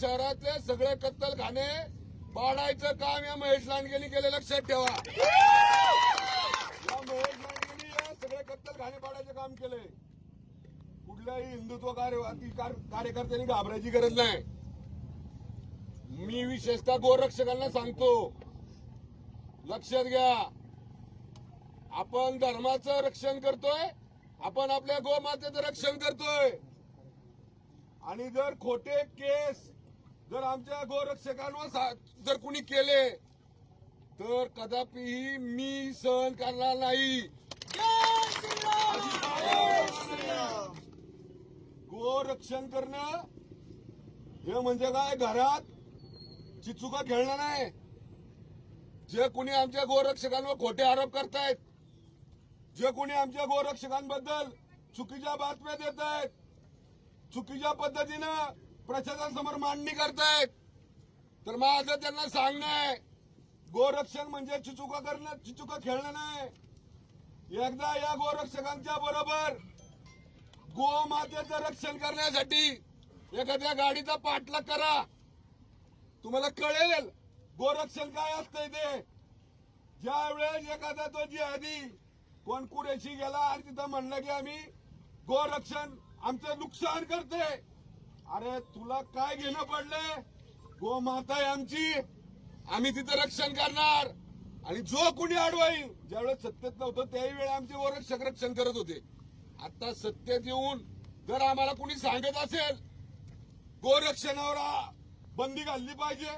शहरातले सगळे कत्तलखाने पाडायचं काम या महेश लांडगेंनी केलं, लक्षात ठेवा। या महेश लांडगेंनी या सगळे कत्तलखाने पाडायचं काम केलंय। कुठल्याही हिंदुत्व कार्यकर्त्यांनी घाबरायची गरज नाही। मी विशेषतः गोरक्षकांना सांगतो, लक्षात घ्या, आपण धर्माचं रक्षण करतोय, आपण आपल्या गोमातेचं रक्षण करतोय। आणि जर खोटे केस जर आमच्या गोरक्षकांवर जर कुणी केले तर कदापिही मी सहन करणार नाही। गोरक्षण करणं हे म्हणजे काय, घरात चिचुका खेळणं नाही। जे कुणी आमच्या गोरक्षकांवर खोटे आरोप करतायत, जे कुणी आमच्या गोरक्षकांबद्दल चुकीच्या बातम्या देत आहेत, चुकीच्या पद्धतीनं प्रशासनासमोर मांडणी करतायत, तर माझं त्यांना सांगणं आहे, गोरक्षण म्हणजे चिचुका करणं, चिचुका खेळणं नाही। एकदा या गोरक्षकांच्या बरोबर गोमातेचं रक्षण करण्यासाठी एखाद्या गाडीचा पाठलाग करा, तुम्हाला कळेल गोरक्षण काय असतंय ते। ज्या वेळेस एखादा तो जिहादी कोण कुरेशी गेला आणि तिथं म्हणलं की आम्ही गोरक्षण आमचं नुकसान करते, अरे तुला काय घेणं पडलंय, गोमाता आहे आमची, आम्ही तिथं रक्षण करणार। आणि जो कुणी अडवाई ज्यावेळेस सत्तेत नव्हतं त्याही वेळी आमचे गोरक्षक रक्षण करत होते। आता सत्तेत येऊन जर आम्हाला कुणी सांगत असेल गोरक्षणावर बंदी घालली पाहिजे,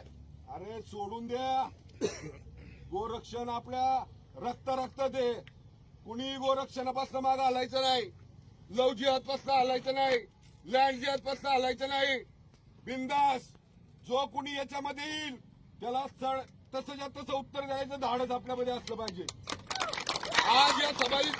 अरे सोडून द्या। गोरक्षण आपल्या रक्तात आहे, कुणी गोरक्षणापासून मागे हलायचं नाही, लव जिहादपासून हलायचं नाही, लँड जिहादपासून हलायचं नाही। बिंदास जो कुणी याच्यामध्ये येईल त्याला तसंच्या तसं उत्तर द्यायचं धाडस आपल्यामध्ये असलं पाहिजे। आज या सभाही